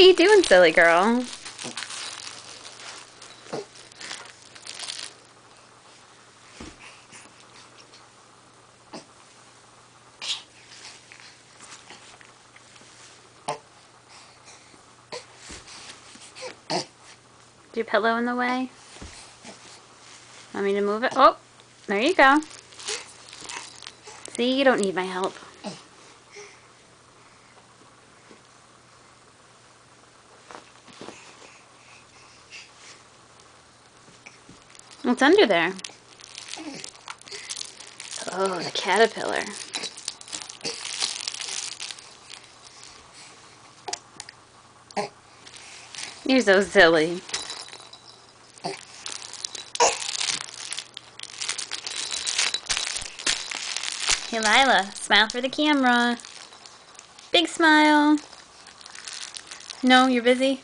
are you doing, silly girl? Is your pillow in the way? Want me to move it? Oh, there you go. See, you don't need my help. What's under there? Oh, the caterpillar. You're so silly. Hey, Lila, smile for the camera. Big smile. No, you're busy?